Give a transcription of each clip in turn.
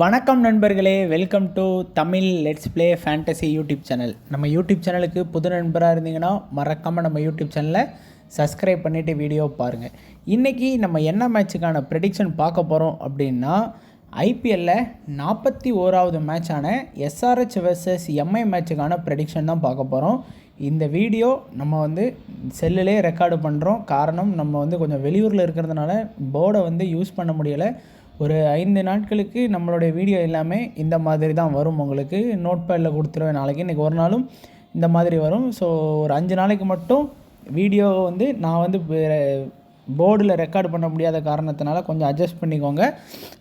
வணக்கம் நண்பர்களே, welcome to Tamil let's play fantasy YouTube channel. நம்ம யூடியூப் சேனலுக்கு புது நண்பராக இருந்தீங்கன்னா மறக்காமல் நம்ம யூடியூப் சேனலை சப்ஸ்கிரைப் பண்ணிவிட்டு வீடியோ பாருங்கள். இன்றைக்கி நம்ம என்ன மேட்சுக்கான ப்ரெடிக்ஷன் பார்க்க போகிறோம் அப்படின்னா, ஐபிஎல்லில் 41வது மேட்சான எஸ்ஆர்ஹெச் வெர்சஸ் எம்ஐ மேட்சுக்கான ப்ரெடிக்ஷன் தான் பார்க்க போகிறோம். இந்த வீடியோ நம்ம செல்லுலே ரெக்கார்டு பண்ணுறோம். காரணம், நம்ம கொஞ்சம் வெளியூரில் இருக்கிறதுனால போர்டை யூஸ் பண்ண முடியலை. ஒரு 5 நாட்களுக்கு நம்மளுடைய வீடியோ எல்லாமே இந்த மாதிரி தான் வரும். உங்களுக்கு நோட் பேடில் கொடுத்துருவேன். நாளைக்கு இன்றைக்கி ஒரு நாளும் இந்த மாதிரி வரும். ஸோ ஒரு 5 நாளைக்கு மட்டும் வீடியோ நான் போர்டில் ரெக்கார்டு பண்ண முடியாத காரணத்தினால கொஞ்சம் அட்ஜஸ்ட் பண்ணிக்கோங்க.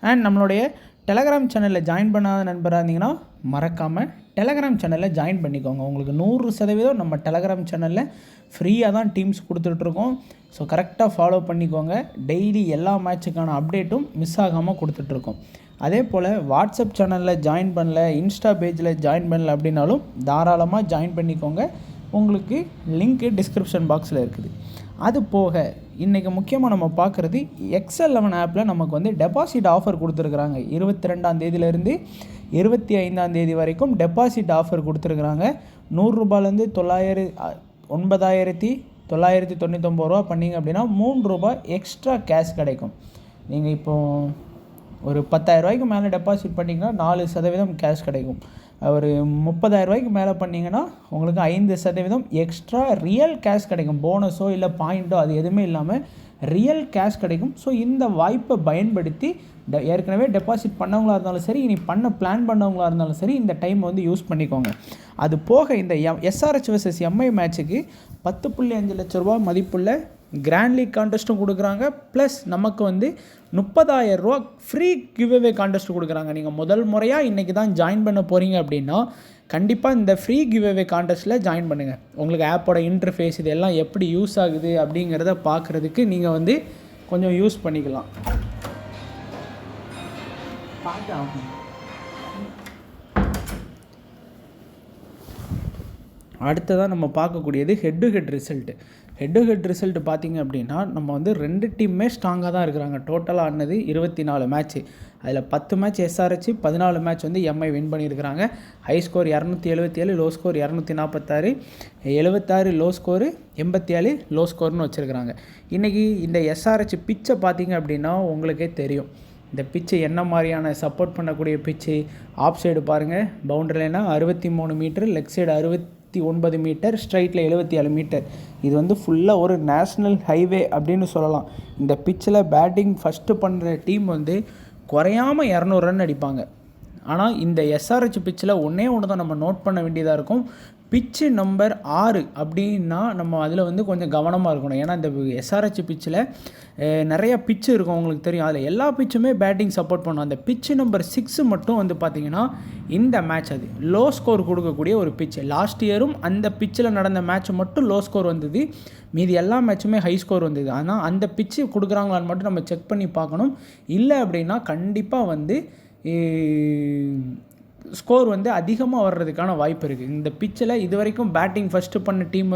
அண்ட் நம்மளுடைய டெலகிராம் சேனலில் ஜாயின் பண்ணாத நண்பராக இருந்தீங்கன்னா மறக்காமல் டெலகிராம் சேனலில் ஜாயின் பண்ணிக்கோங்க. உங்களுக்கு 100% நம்ம டெலகிராம் சேனலில் ஃப்ரீயாக தான் டீம்ஸ் கொடுத்துட்ருக்கோம். ஸோ கரெக்டாக ஃபாலோ பண்ணிக்கோங்க. டெய்லி எல்லா மேட்சுக்கான அப்டேட்டும் மிஸ் ஆகாமல் கொடுத்துட்ருக்கோம். அதே போல் வாட்ஸ்அப் சேனலில் ஜாயின் பண்ணல, இன்ஸ்டா பேஜில் ஜாயின் பண்ணல அப்படின்னாலும் தாராளமாக ஜாயின் பண்ணிக்கோங்க. உங்களுக்கு லிங்க்கு டிஸ்கிரிப்ஷன் பாக்ஸில் இருக்குது. அது போக இன்றைக்கி முக்கியமாக நம்ம பார்க்குறது XL11 ஆப்பில் நமக்கு டெபாசிட் ஆஃபர் கொடுத்துருக்குறாங்க. 22ஆம் தேதியிலேருந்து 25ஆம் தேதி வரைக்கும் டெபாசிட் ஆஃபர் கொடுத்துருக்குறாங்க. 100 ரூபாயிலேருந்து 9,999 ரூபா பண்ணிங்க அப்படின்னா 3 ரூபாய் எக்ஸ்ட்ரா கேஷ் கிடைக்கும். நீங்கள் இப்போது ஒரு 10,000 ரூபாய்க்கு மேலே டெபாசிட் பண்ணிங்கன்னா 4% கேஷ் கிடைக்கும். ஒரு 30,000 ரூபாய்க்கு மேலே பண்ணிங்கன்னா உங்களுக்கு 5% எக்ஸ்ட்ரா ரியல் கேஷ் கிடைக்கும். போனஸோ இல்லை பாயிண்ட்டோ அது எதுவுமே இல்லாமல் ரியல் கேஷ் கிடைக்கும். ஸோ இந்த வாய்ப்பை பயன்படுத்தி ஏற்கனவே டெபாசிட் பண்ணவங்களாக இருந்தாலும் சரி, இனி பிளான் பண்ணவங்களாக இருந்தாலும் சரி, இந்த டைம் யூஸ் பண்ணிக்கோங்க. அது போக இந்த எஸ்ஆர்ஹெச் வெர்சஸ் எம்ஐ மேட்சுக்கு 10.5 லட்ச ரூபா மதிப்புள்ள கிராண்ட் லீக் கான்டெஸ்ட்டும் கொடுக்குறாங்க. ப்ளஸ் நமக்கு 30,000 ரூபா ஃப்ரீ கிவ்அவே கான்டெஸ்ட் கொடுக்குறாங்க. நீங்கள் முதல் முறையாக இன்றைக்கி தான் ஜாயின் பண்ண போகிறீங்க அப்படின்னா கண்டிப்பாக இந்த ஃப்ரீ கிவ்அவே கான்டெஸ்ட்டில் ஜாயின் பண்ணுங்கள். உங்களுக்கு ஆப்போட இன்டர்ஃபேஸ் இதெல்லாம் எப்படி யூஸ் ஆகுது அப்படிங்கிறத பார்க்குறதுக்கு நீங்கள் கொஞ்சம் யூஸ் பண்ணிக்கலாம். அடுத்ததாக நம்ம பார்க்கக்கூடியது ஹெட் டு ஹெட் ரிசல்ட்டு பார்த்திங்க அப்படின்னா நம்ம 2 டீமுமே ஸ்ட்ராங்காக தான் இருக்கிறாங்க. டோட்டலாக ஆனது 24 மேட்ச்சு. அதில் 10 match SRH, 14 match MI win பண்ணியிருக்கிறாங்க. High score 277, low score 246, 76 low score, 87 low ஸ்கோர்னு வச்சுருக்கிறாங்க. இன்றைக்கி இந்த எஸ்ஆர்ஹெச் பிச்சை பார்த்திங்க அப்படின்னா உங்களுக்கே தெரியும். இந்த பிச்சு என்ன மாதிரியான சப்போர்ட் பண்ணக்கூடிய பிச்சு. ஆஃப் சைடு பாருங்கள், பவுண்டரி லைனா 63 மீட்டர், லெக் சைடு 69 மீட்டர், ஸ்ட்ரைட்டில் 77 மீட்டர். இது ஃபுல்லாக ஒரு நேஷ்னல் ஹைவே அப்படின்னு சொல்லலாம். இந்த பிச்சில் பேட்டிங் ஃபஸ்ட்டு பண்ணுற டீம் குறையாமல் 200 ரன் அடிப்பாங்க. ஆனால் இந்த எஸ்ஆர்ஹெச் பிச்சில் ஒன்றே தான் நம்ம நோட் பண்ண வேண்டியதாக இருக்கும். பிச்சு நம்பர் 6 அப்படின்னா நம்ம அதில் கொஞ்சம் கவனமாக இருக்கணும். ஏன்னா இந்த எஸ்ஆர்ஹெச் பிச்சில் நிறைய பிச்சு இருக்கும், உங்களுக்கு தெரியும். அதில் எல்லா பிச்சுமே பேட்டிங் சப்போர்ட் பண்ணும். அந்த பிச்சு நம்பர் 6 மட்டும் பார்த்திங்கன்னா இந்த மேட்ச் அது லோ ஸ்கோர் கொடுக்கக்கூடிய ஒரு பிச்சு. லாஸ்ட் இயரும் அந்த பிச்சில் நடந்த மேட்ச் மட்டும் லோ ஸ்கோர் வந்தது. மீதி எல்லா மேட்சுமே ஹை ஸ்கோர் வந்தது. ஆனால் அந்த பிச்சு கொடுக்குறாங்களான்னு மட்டும் நம்ம செக் பண்ணி பார்க்கணும். இல்லை அப்படின்னா கண்டிப்பாக ஸ்கோர் அதிகமாக வர்றதுக்கான வாய்ப்பு இருக்குது. இந்த பிச்சில் இது வரைக்கும் பேட்டிங் ஃபஸ்ட்டு பண்ண டீம்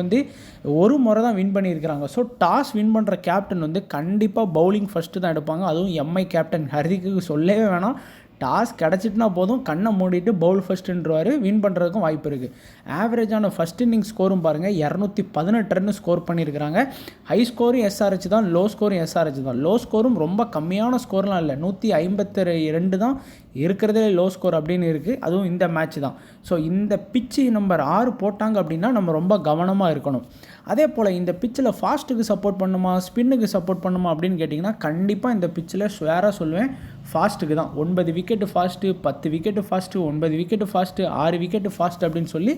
ஒரு முறை தான் வின் பண்ணியிருக்கிறாங்க. ஸோ டாஸ் வின் பண்ணுற கேப்டன் கண்டிப்பாக பவுலிங் ஃபஸ்ட்டு தான் எடுப்பாங்க. அதுவும் எம்ஐ கேப்டன் ஹர்திக்கு சொல்லவே வேணாம். டாஸ் கிடச்சிட்டுனா போதும், கண்ணை மூடிட்டு பவுல் ஃபஸ்ட்டுன்றவார். வின் பண்ணுறதுக்கும் வாய்ப்பு இருக்குது. ஆவரேஜான ஃபஸ்ட் இன்னிங் ஸ்கோரும் பாருங்கள், 218 ரன் ஸ்கோர் பண்ணியிருக்கிறாங்க. ஹை ஸ்கோரும் எஸ்ஆர்ஹெச் தான், லோ ஸ்கோரும் எஸ்ஆர்ஹெச் தான். லோ ஸ்கோரும் ரொம்ப கம்மியான ஸ்கோர்லாம் இல்லை, 152 தான் இருக்கிறதே லோ ஸ்கோர் அப்படின்னு இருக்குது. அதுவும் இந்த மேட்ச் தான். ஸோ இந்த பிச்சு நம்பர் 6 போட்டாங்க அப்படின்னா நம்ம ரொம்ப கவனமாக இருக்கணும். அதே போல் இந்த பிச்சில் ஃபாஸ்ட்டுக்கு சப்போர்ட் பண்ணுமா, ஸ்பின்னுக்கு சப்போர்ட் பண்ணுமா அப்படின்னு கேட்டிங்கன்னா கண்டிப்பாக இந்த பிச்சில் ஸ்வேராக சொல்லுவேன் ஃபாஸ்ட்டுக்கு தான். 9 wicket fast, 10 wicket fast, 9 wicket fast, 6 wicket fast அப்படின்னு சொல்லி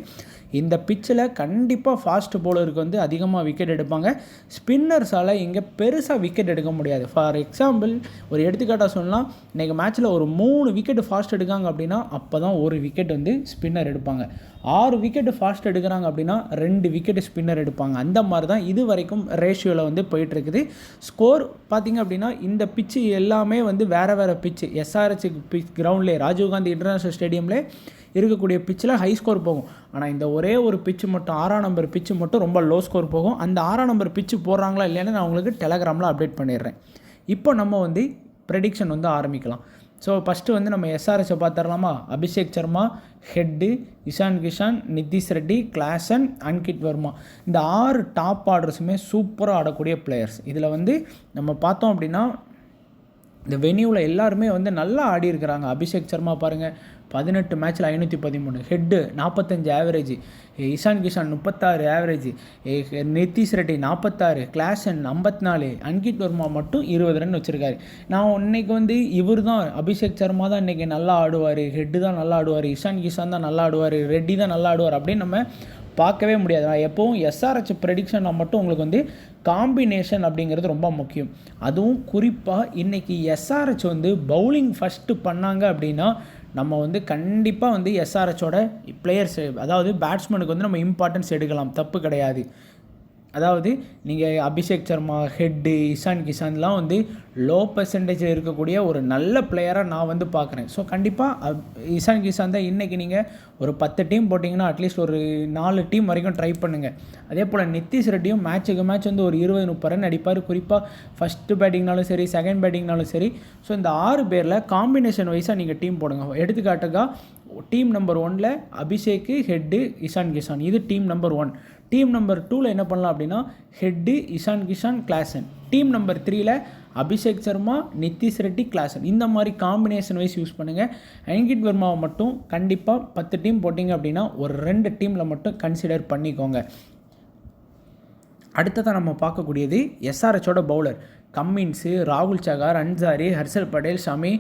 இந்த பிச்சில் கண்டிப்பாக ஃபாஸ்ட் பவுலருக்கு அதிகமாக விக்கெட் எடுப்பாங்க. ஸ்பின்னர்ஸால் இங்கே பெருசாக விக்கெட் எடுக்க முடியாது. ஃபார் எக்ஸாம்பிள் ஒரு எடுத்துக்காட்டாக சொல்லலாம், இன்றைக்கி மேட்ச்சில் ஒரு 3 விக்கெட்டு ஃபாஸ்ட் எடுக்காங்க அப்படின்னா அப்போ தான் ஒரு விக்கெட் ஸ்பின்னர் எடுப்பாங்க. 6 விக்கெட்டு ஃபாஸ்ட் எடுக்கிறாங்க அப்படின்னா 2 விக்கெட்டு ஸ்பின்னர் எடுப்பாங்க. அந்த மாதிரி தான் இது வரைக்கும் ரேஷியோவில் போயிட்டுருக்குது. ஸ்கோர் பார்த்திங்க அப்படின்னா இந்த பிச்சு எல்லாமே வேறு பிச்சு. எஸ்ஆர்ஹெச் கிரவுண்ட்லேயே, ராஜீவ்காந்தி இன்டர்நேஷ்னல் ஸ்டேடியம்லேயே இருக்கக்கூடிய பிச்சில் ஹை ஸ்கோர் போகும். ஆனால் இந்த ஒரே ஒரு பிச்சு மட்டும் 6ஆம் நம்பர் பிச்சு மட்டும் ரொம்ப லோ ஸ்கோர் போகும். அந்த 6ஆம் நம்பர் பிச்சு போடுறாங்களா இல்லைன்னு நான் உங்களுக்கு டெலகிராமில் அப்டேட் பண்ணிடுறேன். இப்போ நம்ம ப்ரெடிக்ஷன் ஆரம்பிக்கலாம். ஸோ ஃபஸ்ட்டு வந்து நம்ம எஸ்ஆர்எச்சை பார்த்துடலாமா. Abhishek Sharma Head, Ishan Kishan, Nitish Reddy, Klaasen, Ankit Verma. இந்த 6 டாப் ஆர்டர்ஸுமே சூப்பராக ஆடக்கூடிய பிளேயர்ஸ். இதில் வந்து நம்ம பார்த்தோம் அப்படின்னா இந்த வென்யூவில் எல்லாருமே வந்து நல்லா ஆடி இருக்கிறாங்க. அபிஷேக் சர்மா பாருங்கள் 18 மேட்ச்சில் 513, Head 45 average, Ishan Kishan 36 average, Nitish Reddy 46, Klaasen 54, Ankit Verma மட்டும் 20 ரன் வச்சுருக்காரு. நான் இன்னைக்கு வந்து இவர் தான் அபிஷேக் சர்மா தான் இன்றைக்கி நல்லா ஆடுவார், ஹெட்டு தான் நல்லா ஆடுவார், இஷான் கிஷான் தான் நல்லா ஆடுவார், ரெட்டி தான் நல்லா ஆடுவார் அப்படின்னு நம்ம பார்க்கவே முடியாது. நான் எப்போவும் எஸ்ஆர்ஹெச் ப்ரெடிக்ஷனில் மட்டும் உங்களுக்கு வந்து காம்பினேஷன் அப்படிங்கிறது ரொம்ப முக்கியம். அதுவும் குறிப்பாக இன்றைக்கி எஸ்ஆர்ஹெச் வந்து பவுலிங் ஃபஸ்ட்டு பண்ணாங்க அப்படின்னா நம்ம வந்து கண்டிப்பாக வந்து எஸ்ஆர்ஹெச்சோட பிளேயர்ஸ், அதாவது பேட்ஸ்மேனுக்கு வந்து நம்ம இம்பார்ட்டன்ஸ் எடுக்கலாம், தப்பு கிடையாது. அதாவது நீங்கள் அபிஷேக் சர்மா, ஹெட்டு, இஷான் கிஷான்லாம் வந்து லோ பர்சன்டேஜில் இருக்கக்கூடிய ஒரு நல்ல பிளேயராக நான் வந்து பார்க்குறேன். ஸோ கண்டிப்பாக இஷான் கிஷான் தான் இன்றைக்கி நீங்கள் ஒரு 10 டீம் போட்டிங்கன்னா அட்லீஸ்ட் ஒரு 4 டீம் வரைக்கும் ட்ரை பண்ணுங்கள். அதே போல் நிதிஷ் ரெட்டியும் மேட்சுக்கு மேட்ச் வந்து ஒரு 20-30 ரன் அடிப்பார். குறிப்பாக ஃபஸ்ட்டு பேட்டிங்னாலும் சரி, செகண்ட் பேட்டிங்னாலும் சரி. ஸோ இந்த 6 பேரில் காம்பினேஷன் வைஸாக நீங்கள் டீம் போடுங்க. எடுத்துக்காட்டுக்காக டீம் நம்பர் 1ல் அபிஷேக்கு, ஹெட்டு, இஷான் கிஷான், இது டீம் நம்பர் 1. டீம் நம்பர் 2ல் என்ன பண்ணலாம் அப்படின்னா Head, Ishan Kishan, Klaasen. Team number 3ல் அபிஷேக் சர்மா, நிதிஷ் ரெட்டி, கிளாசன். இந்த மாதிரி காம்பினேஷன் வைஸ் யூஸ் பண்ணுங்கள். அன்கிட் வர்மாவை மட்டும் கண்டிப்பாக 10 டீம் போட்டிங்க அப்படின்னா ஒரு 2 டீமில் மட்டும் கன்சிடர் பண்ணிக்கோங்க. அடுத்ததான் நம்ம பார்க்கக்கூடியது எஸ்ஆர்ஹெச்சோட பவுலர் கம்மின்ஸு, ராகுல் Sahar, Ansari, Harshal Patel, Shami,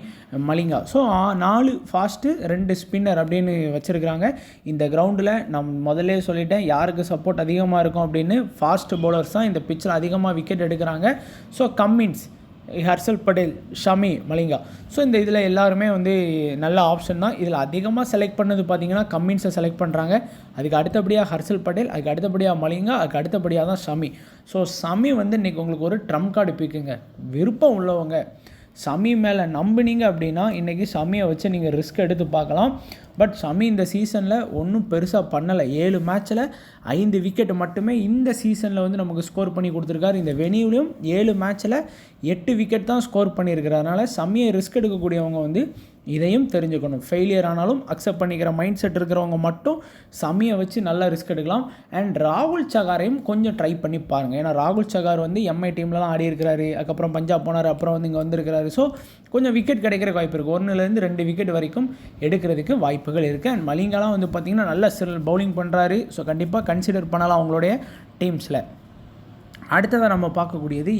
Malinga. So 4 fast 2 spinner அப்படின்னு வச்சுருக்கிறாங்க. இந்த கிரவுண்டில் நான் முதல்ல சொல்லிட்டேன் யாருக்கு சப்போர்ட் அதிகமாக இருக்கும் அப்படின்னு. ஃபாஸ்ட் பவுலர்ஸ் தான் இந்த பிச்சில் அதிகமாக விக்கெட் எடுக்கிறாங்க. So Cummins, Harshal Patel, Shami, Malinga. So இந்த இதில் எல்லாருமே வந்து நல்ல ஆப்ஷன் தான். இதில் அதிகமாக செலக்ட் பண்ணது பார்த்திங்கன்னா கம்மின்ஸை செலக்ட் பண்ணுறாங்க. அதுக்கு அடுத்தபடியாக ஹர்ஷல் படேல், அதுக்கு அடுத்தபடியாக மலிங்கா, அதுக்கு அடுத்தபடியாக தான் ஷமி. ஸோ ஷமி வந்து இன்றைக்கி உங்களுக்கு ஒரு ட்ரம்ப் கார்டு பிக்குங்க. விருப்பம் உள்ளவங்க ஷமி மேலே நம்பினீங்க அப்படின்னா இன்றைக்கி ஷமியை வச்சு நீங்கள் ரிஸ்க் எடுத்து பார்க்கலாம். பட் ஷமி இந்த சீசனில் ஒன்றும் பெருசாக பண்ணலை. 7 மேட்ச்சில் 5 விக்கெட் மட்டுமே இந்த சீசனில் வந்து நமக்கு ஸ்கோர் பண்ணி கொடுத்துருக்காரு. இந்த வெனியூலையும் 7 மேட்ச்சில் 8 விக்கெட் தான் ஸ்கோர் பண்ணியிருக்கிறதுனால ஷமியை ரிஸ்க் எடுக்கக்கூடியவங்க வந்து இதையும் தெரிஞ்சுக்கணும். ஃபெயிலியர் ஆனாலும் அக்செப்ட் பண்ணிக்கிற மைண்ட் செட் இருக்கிறவங்க மட்டும் ஷமியை வச்சு நல்லா ரிஸ்க் எடுக்கலாம். அண்ட் ராகுல் சகாரையும் கொஞ்சம் ட்ரை பண்ணி பாருங்கள். ஏன்னா ராகுல் சகார் வந்து எம்ஐ டீம்லலாம் ஆடி இருக்கிறாரு, அதுக்கப்புறம் பஞ்சாப் போனார், அப்புறம் வந்து இங்கே வந்திருக்கிறாரு. ஸோ கொஞ்சம் விக்கெட் கிடைக்கிற வாய்ப்பு இருக்குது. 1லேருந்து 2 விக்கெட் வரைக்கும் எடுக்கிறதுக்கு வாய்ப்புகள் இருக்குது. அண்ட் மலிங்காலாம் வந்து பார்த்திங்கன்னா நல்ல பவுலிங் பண்ணுறாரு. ஸோ கண்டிப்பாக கன்சிடர் பண்ணலாம் அவங்களுடைய டீம்ஸில். அடுத்ததாக நம்ம பார்க்கக்கூடியது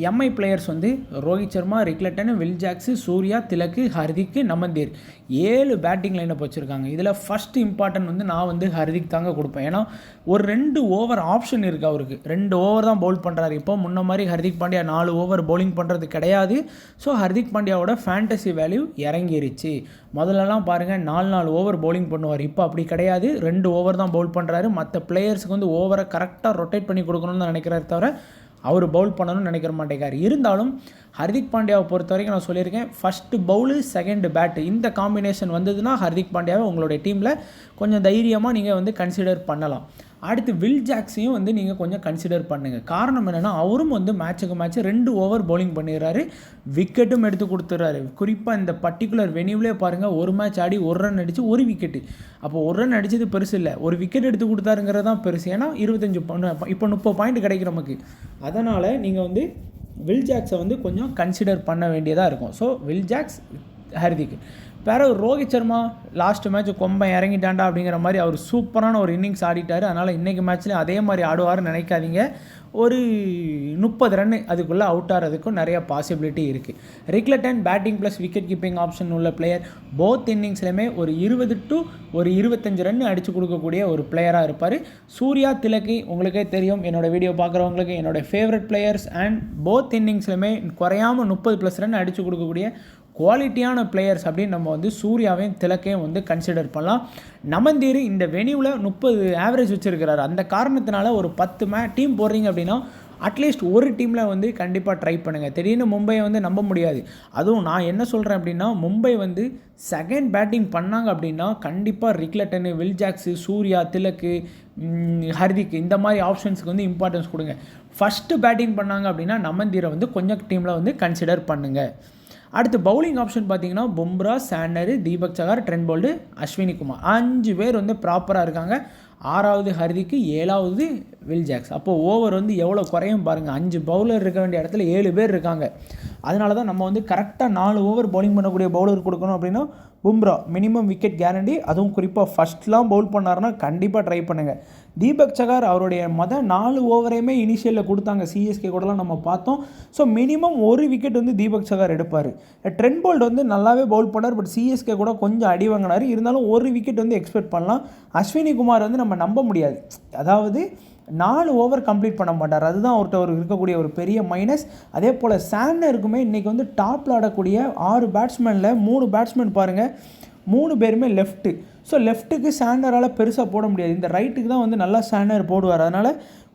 எம்ஐ பிளேயர்ஸ் வந்து Rohit Sharma, Rickelton, Will Jacks, Surya, Tilak, Hardik, Naman Dhir 7 batting lineup வச்சுருக்காங்க. இதில் ஃபஸ்ட்டு இம்பார்ட்டன்ட் வந்து நான் வந்து ஹர்திக் தாங்க கொடுப்பேன். ஏன்னா ஒரு 2 ஓவர் ஆப்ஷன் இருக்குது அவருக்கு. 2 ஓவர் தான் பவுல் பண்ணுறாரு. இப்போ முன்ன மாதிரி ஹர்திக் பாண்டியா 4 ஓவர் பவுலிங் பண்ணுறது கிடையாது. ஸோ ஹர்திக் பாண்டியாவோட ஃபேண்டசி வேல்யூ இறங்கிருச்சு. முதல்லலாம் பாருங்கள் 4 ஓவர் பவுலிங் பண்ணுவார். இப்போ அப்படி கிடையாது, 2 ஓவர் தான் பவுல் பண்ணுறாரு. மற்ற பிளேயர்ஸுக்கு வந்து ஓவரை கரெக்டாக ரொட்டேட் பண்ணி கொடுக்கணும்னு தான் நினைக்கிறாரு தவிர அவர் பவுல் பண்ணணும்னு நினைக்கிற மாட்டேங்கார். இருந்தாலும் ஹர்திக் பாண்டியாவை பொறுத்த வரைக்கும் நான் சொல்லியிருக்கேன், ஃபஸ்ட்டு பவுலு, செகண்ட் பேட்டு, இந்த காம்பினேஷன் வந்ததுன்னா ஹர்திக் பாண்டியாவை உங்களுடைய டீமில் கொஞ்சம் தைரியமாக நீங்கள் வந்து கன்சிடர் பண்ணலாம். அடுத்து வில் ஜாக்ஸையும் வந்து நீங்கள் கொஞ்சம் கன்சிடர் பண்ணுங்கள். காரணம் என்னென்னா அவரும் வந்து மேட்சுக்கு மேட்ச் 2 ஓவர் பவுலிங் பண்ணிடுறாரு, விக்கெட்டும் எடுத்து கொடுத்துட்றாரு. குறிப்பாக இந்த பர்டிகுலர் வெனியூவிலே பாருங்கள், ஒரு மேட்ச் ஆடி 1 ரன் அடித்து 1 விக்கெட்டு. அப்போ 1 ரன் அடித்தது பெருசு இல்லை, 1 விக்கெட் எடுத்து கொடுத்தாருங்கிறது தான் பெருசு. ஏன்னா 25 இப்போ 30 பாயிண்ட் கிடைக்கும் நமக்கு. அதனால் நீங்கள் வந்து வில் ஜாக்ஸை வந்து கொஞ்சம் கன்சிடர் பண்ண வேண்டியதாக இருக்கும். So Will Jacks, Hardik. வேறு ஒரு ரோஹித் சர்மா லாஸ்ட் மேட்ச் கொம்பன் இறங்கிட்டாண்டா அப்படிங்கிற மாதிரி அவர் சூப்பரான ஒரு இன்னிங்ஸ் ஆடிட்டார். அதனால் இன்றைக்கி மேட்ச்லேயும் அதே மாதிரி ஆடுவார்னு நினைக்காதீங்க. ஒரு 30 ரன் அதுக்குள்ளே அவுட் ஆகிறதுக்கும் நிறைய பாசிபிலிட்டி இருக்குது. Rickelton batting plus wicket keeping option உள்ள பிளேயர். போத் இன்னிங்ஸ்லையுமே ஒரு 20 to 25 ரன் அடித்து கொடுக்கக்கூடிய ஒரு பிளேயராக இருப்பார். சூர்யா, திலக்கு உங்களுக்கே தெரியும், என்னோடய வீடியோ பார்க்குறவங்களுக்கு என்னோடய ஃபேவரட் பிளேயர்ஸ். அண்ட் போத் இன்னிங்ஸ்லையுமே குறையாமல் 30+ ரன் அடித்து கொடுக்கக்கூடிய குவாலிட்டியான பிளேயர்ஸ் அப்படின்னு நம்ம வந்து சூர்யாவையும் திலக்கையும் வந்து கன்சிடர் பண்ணலாம். நமந்தீர் இந்த வெனியூவில் 30 ஆவரேஜ் வச்சுருக்கிறாரு. அந்த காரணத்தினால ஒரு 10 டீம் போடுறீங்க அப்படின்னா அட்லீஸ்ட் ஒரு டீமில் வந்து கண்டிப்பாக ட்ரை பண்ணுங்கள். திடீர்னு மும்பையை வந்து நம்ப முடியாது. அதுவும் நான் என்ன சொல்கிறேன் அப்படின்னா, மும்பை வந்து செகண்ட் பேட்டிங் பண்ணாங்க அப்படின்னா கண்டிப்பாக ரிக்லட்டனு, வில் ஜாக்ஸு, சூர்யா, திலக்கு, ஹர்திக் இந்த மாதிரி ஆப்ஷன்ஸுக்கு வந்து இம்பார்ட்டன்ஸ் கொடுங்க. ஃபஸ்ட்டு பேட்டிங் பண்ணாங்க அப்படின்னா நமந்தீரை வந்து கொஞ்சம் டீமில் வந்து கன்சிடர் பண்ணுங்கள். அடுத்து பவுலிங் ஆப்ஷன் பார்த்தீங்கன்னா பும்ரா, சாண்டரு, தீபக் சகார், ட்ரெண்ட் போல்டு, அஸ்வினி குமார் 5 பேர் வந்து ப்ராப்பராக இருக்காங்க. 6வது ஹர்திக்கு, 7வது வில் ஜாக்ஸ். அப்போது ஓவர் வந்து எவ்வளோ குறையும் பாருங்கள். 5 பவுலர் இருக்க வேண்டிய இடத்துல 7 பேர் இருக்காங்க. அதனால தான் நம்ம வந்து கரெக்டாக 4 ஓவர் பவுலிங் பண்ணக்கூடிய பவுலர் கொடுக்கணும் அப்படின்னா பும்ரா மினிமம் விக்கெட் கேரண்டி. அதுவும் குறிப்பாக ஃபஸ்ட்லாம் பவுல் பண்ணாருன்னா கண்டிப்பாக ட்ரை பண்ணுங்கள். தீபக் சகார் அவருடைய 4 ஓவரையுமே இனிஷியலில் கொடுத்தாங்க, சிஎஸ்கே கூடலாம் நம்ம பார்த்தோம். ஸோ மினிமம் 1 விக்கெட் வந்து தீபக் சகார் எடுப்பார். ட்ரெண்ட் போல்ட் வந்து நல்லாவே பவுல் பண்ணார், பட் சிஎஸ்கே கூட கொஞ்சம் அடி வாங்கினார். இருந்தாலும் 1 விக்கெட் வந்து எக்ஸ்பெக்ட் பண்ணலாம். அஸ்வினி குமார் வந்து நம்ம நம்ப முடியாது, அதாவது 4 ஓவர் கம்ப்ளீட் பண்ண மாட்டார். அதுதான் அவர்கிட்ட இருக்கக்கூடிய ஒரு பெரிய மைனஸ். அதே போல் சாண்டருக்குமே இன்றைக்கி வந்து டாப்பில் ஆடக்கூடிய 6 பேட்ஸ்மேனில் 3 பேட்ஸ்மேன் பாருங்கள், 3 பேருமே லெஃப்ட்டு. ஸோ லெஃப்ட்டுக்கு சாண்டரால் பெருசாக போட முடியாது. இந்த ரைட்டுக்கு தான் வந்து நல்லா சாண்டர் போடுவார். அதனால்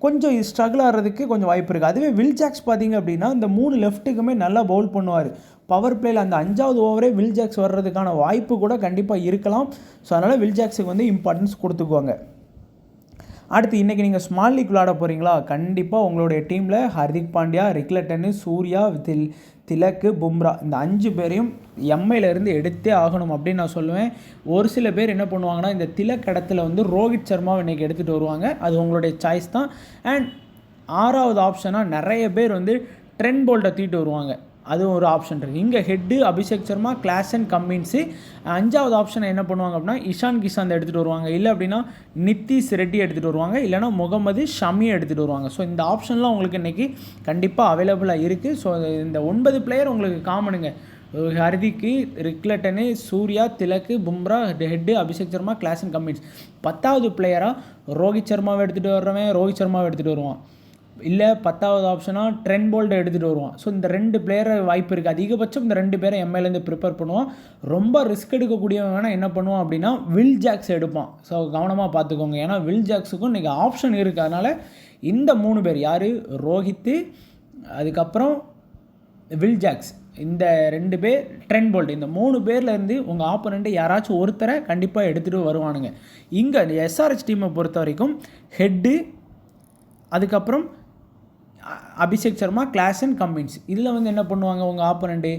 கொஞ்சம் ஸ்ட்ரகிள் ஆகிறதுக்கு கொஞ்சம் வாய்ப்பு இருக்குது. அதுவே வில் ஜாக்ஸ் பார்த்திங்க அப்படின்னா இந்த 3 லெஃப்ட்டுக்குமே நல்லா பவுல் பண்ணுவார். பவர் பிளேயில் அந்த 5வது ஓவரே வில் ஜாக்ஸ் வர்றதுக்கான வாய்ப்பு கூட கண்டிப்பாக இருக்கலாம். ஸோ அதனால் வில் ஜாக்ஸுக்கு வந்து இம்பார்ட்டன்ஸ் கொடுத்துக்குவாங்க. அடுத்து இன்றைக்கி நீங்கள் ஸ்மால் லீக் விளாட போகிறீங்களா, கண்டிப்பாக உங்களுடைய டீமில் ஹர்திக் பாண்டியா, ரிக்லட்டன், சூர்யா, திலக்கு, பும்ரா இந்த 5 பேரையும் எம்ஐலேருந்து எடுத்தே ஆகணும் அப்படின்னு நான் சொல்லுவேன். ஒரு சில பேர் என்ன பண்ணுவாங்கன்னா இந்த திலக் இடத்துல வந்து ரோஹித் சர்மாவை இன்றைக்கி எடுத்துகிட்டு வருவாங்க. அது உங்களுடைய சாய்ஸ் தான். அண்ட் 6வது ஆப்ஷனாக நிறைய பேர் வந்து ட்ரெண்ட் போல்ட்டை தூக்கிட்டு வருவாங்க. அதுவும் ஒரு ஆப்ஷன் இருக்குது. இங்கே head Abhishek Sharma, Klaasen, Cummins. 5வது ஆப்ஷனை என்ன பண்ணுவாங்க அப்படின்னா இஷான் கிஷாந்த் எடுத்துகிட்டு வருவாங்க. இல்லை அப்படின்னா நித்திஷ் ரெட்டி எடுத்துகிட்டு வருவாங்க. இல்லைனா முகமது ஷமியை எடுத்துகிட்டு வருவாங்க. ஸோ இந்த ஆப்ஷன்லாம் உங்களுக்கு இன்றைக்கி கண்டிப்பாக அவைலபிளாக இருக்குது. ஸோ இந்த 9 பிளேயர் உங்களுக்கு காமனுங்க. Hardik, Rickelton, Surya, Tilak, Bumrah, Head, Abhishek Sharma, Klaasen, Cummins. 10வது பிளேயராக ரோஹித் சர்மாவை எடுத்துகிட்டு வர்றவன் ரோஹித் சர்மாவை எடுத்துகிட்டு வருவான். இல்லை 10வது ஆப்ஷனாக ட்ரெண்ட் போல்ட்டை எடுத்துகிட்டு வருவான். ஸோ இந்த 2 பிளேயரை வாய்ப்பு இருக்குது. அதிகபட்சம் இந்த 2 பேரை எம்ஐலேருந்து ப்ரிப்பேர் பண்ணுவான். ரொம்ப ரிஸ்க் எடுக்கக்கூடியவன் வேணால் என்ன பண்ணுவான் அப்படின்னா வில் ஜாக்ஸ் எடுப்பான். ஸோ கவனமாக பார்த்துக்கோங்க. ஏன்னா வில் ஜாக்ஸுக்கும் இன்றைக்கி ஆப்ஷன் இருக்குது. அதனால் இந்த 3 பேர் யார், ரோஹித்து, அதுக்கப்புறம் வில் ஜாக்ஸ், இந்த 2 பேர், ட்ரெண்ட் போல்ட், இந்த 3 பேர்லேருந்து உங்கள் ஆப்போனண்ட்டு யாராச்சும் ஒருத்தரை கண்டிப்பாக எடுத்துகிட்டு வருவானுங்க. இங்கே எஸ்ஆர்ஹெச் டீமை பொறுத்த வரைக்கும் ஹெட்டு, அதுக்கப்புறம் அபிஷேக் சர்மா, கிளாசன், கம்மின்ஸ். இதில் வந்து என்ன பண்ணுவாங்க உங்கள் ஆப்போனண்ட்டு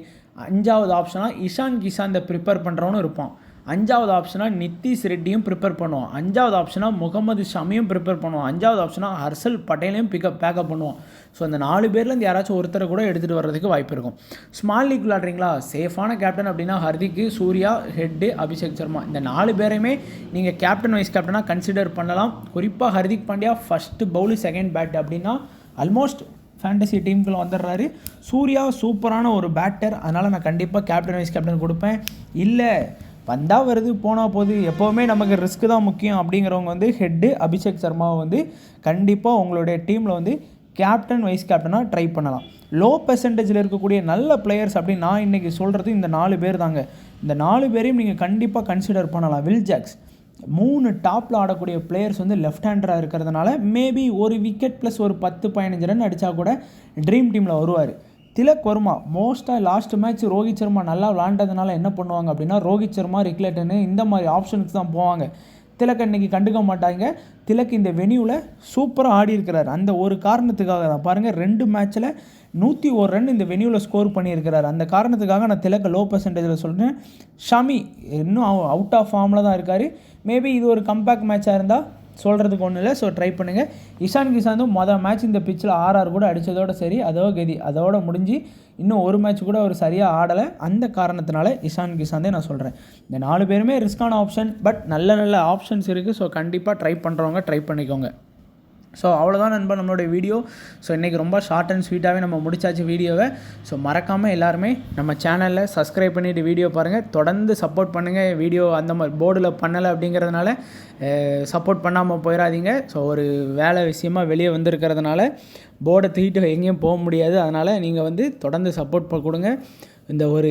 5வது ஆப்ஷனாக இஷான் கிஷாந்தை ப்ரிப்பேர் பண்ணுறவனும் இருப்பான். 5வது ஆப்ஷனாக நித்திஷ் ரெட்டியும் ப்ரிப்பேர் பண்ணுவான். 5வது ஆப்ஷனாக முகமது ஷமியும் ப்ரிப்பேர் பண்ணுவான். 5வது ஆப்ஷனாக ஹர்ஷல் பட்டேலையும் பேக்கப் பண்ணுவான். ஸோ அந்த 4 பேர்லேருந்து யாராச்சும் ஒருத்தரை கூட எடுத்துகிட்டு வர்றதுக்கு வாய்ப்பு இருக்கும். ஸ்மால் லீக் விளாட்றீங்களா, சேஃபான கேப்டன் அப்படின்னா ஹர்திக்கு, சூர்யா, ஹெட்டு, அபிஷேக் சர்மா இந்த 4 பேரையுமே நீங்கள் கேப்டன் வைஸ் கேப்டனாக கன்சிடர் பண்ணலாம். குறிப்பாக Hardik Pandya first bowl, second bat அப்படின்னா ஆல்மோஸ்ட் ஃபேண்டசி டீமுக்குள்ள வந்துடுறாரு. சூர்யா சூப்பரான ஒரு பேட்டர், அதனால் நான் கண்டிப்பாக கேப்டன் வைஸ் கேப்டன் கொடுப்பேன். இல்லை வந்தால் வருது போனால் போகுது, எப்போவுமே நமக்கு ரிஸ்க்கு தான் முக்கியம் அப்படிங்கிறவங்க வந்து ஹெட்டு, அபிஷேக் சர்மாவை வந்து கண்டிப்பாக உங்களுடைய டீமில் வந்து கேப்டன் வைஸ் கேப்டனாக ட்ரை பண்ணலாம். லோ பெர்சன்டேஜில் இருக்கக்கூடிய நல்ல பிளேயர்ஸ் அப்படின்னு நான் இன்றைக்கி சொல்கிறது இந்த 4 பேர் தாங்க. இந்த 4 பேரையும் நீங்கள் கண்டிப்பாக கன்சிடர் பண்ணலாம். வில் ஜாக்ஸ் 3 டாப்பில் ஆடக்கூடிய பிளேயர்ஸ் வந்து லெஃப்ட் ஹேண்டராக இருக்கிறதுனால மேபி ஒரு விக்கெட் ப்ளஸ் ஒரு 10-15 ரன் அடித்தா கூட ட்ரீம் டீமில் வருவார். திலக் வர்மா மோஸ்ட்டாக லாஸ்ட் மேட்ச் ரோஹித் சர்மா நல்லா விளாண்டதுனால என்ன பண்ணுவாங்க அப்படின்னா ரோஹித் சர்மா, ரிக்லட்டனு இந்த மாதிரி ஆப்ஷனுக்கு தான் போவாங்க. திலக் இன்றைக்கி கண்டுக்க மாட்டாங்க. திலக் இந்த வெனியூவில் சூப்பராக ஆடி இருக்கிறார். அந்த ஒரு காரணத்துக்காக தான் பாருங்கள் 2 மேட்ச்சில் 101 ரன் இந்த வெனியூவில் ஸ்கோர் பண்ணியிருக்கிறார். அந்த காரணத்துக்காக நான் திலக்கை லோ பர்சன்டேஜில் சொல்கிறேன். ஷமி இன்னும் அவுட் ஆஃப் ஃபார்மில் தான் இருக்கார். மேபி இது ஒரு கம்பேக் மேட்சாக இருந்தால் சொல்கிறதுக்கு ஒன்றும் இல்லை. ஸோ ட்ரை பண்ணுங்கள். இஷான் கிஷாந்தும் மேட்ச் இந்த பிச்சில் 6 கூட அடித்ததோடு சரி, அதோட முடிஞ்சு இன்னும் ஒரு மேட்ச் கூட அவர் சரியாக ஆடலை. அந்த காரணத்தினால இஷான் கிஷாந்தே நான் சொல்கிறேன். இந்த 4 பேருமே ரிஸ்கான ஆப்ஷன், பட் நல்ல ஆப்ஷன்ஸ் இருக்குது. ஸோ கண்டிப்பாக ட்ரை பண்ணுறவங்க ட்ரை பண்ணிக்கோங்க. ஸோ அவ்வளோதான் நண்பா நம்மளுடைய வீடியோ. ஸோ இன்றைக்கி ரொம்ப ஷார்ட் அண்ட் ஸ்வீட்டாகவே நம்ம முடிச்சாச்சு வீடியோவை. ஸோ மறக்காமல் எல்லாருமே நம்ம சேனலில் சப்ஸ்கிரைப் பண்ணிவிட்டு வீடியோ பாருங்கள், தொடர்ந்து சப்போர்ட் பண்ணுங்கள். வீடியோ அந்த மாதிரி போர்டில் பண்ணலை அப்படிங்கிறதுனால சப்போர்ட் பண்ணாமல் போயிடாதீங்க. ஸோ ஒரு வேலை விஷயமாக வெளியே வந்திருக்கிறதுனால போர்டை தூக்கிட்டு எங்கேயும் போக முடியாது. அதனால் நீங்கள் வந்து தொடர்ந்து சப்போர்ட் கொடுங்க. இந்த ஒரு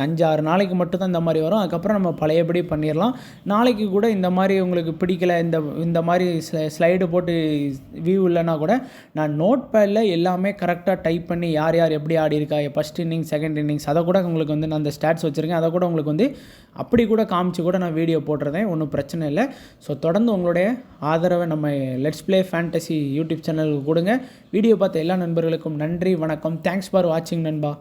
5-6 நாளைக்கு மட்டும்தான் இந்த மாதிரி வரும். அதுக்கப்புறம் நம்ம பழையபடி பண்ணிடலாம். நாளைக்கு கூட இந்த மாதிரி உங்களுக்கு பிடிக்கல, இந்த மாதிரி ஸ்லைடு போட்டு வியூ இல்லைன்னா கூட நான் நோட் பேடில் எல்லாமே கரெக்டாக டைப் பண்ணி யார் எப்படி ஆடி இருக்கா, ஃபஸ்ட் இன்னிங்ஸ், செகண்ட் இன்னிங்ஸ், அதை கூட உங்களுக்கு வந்து நான் அந்த ஸ்டாட்ஸ் வச்சுருக்கேன். அதை கூட உங்களுக்கு வந்து அப்படி கூட காமிச்சு கூட நான் வீடியோ போட்டுறேன். ஒன்றும் பிரச்சனை இல்லை. ஸோ தொடர்ந்து உங்களுடைய ஆதரவை நம்ம லெட்ஸ் ப்ளே ஃபேண்டசி யூடியூப் சேனலுக்கு கொடுங்க. வீடியோ பார்த்த எல்லா நண்பர்களுக்கும் நன்றி, வணக்கம். தேங்க்ஸ் ஃபார் வாட்சிங் நண்பா.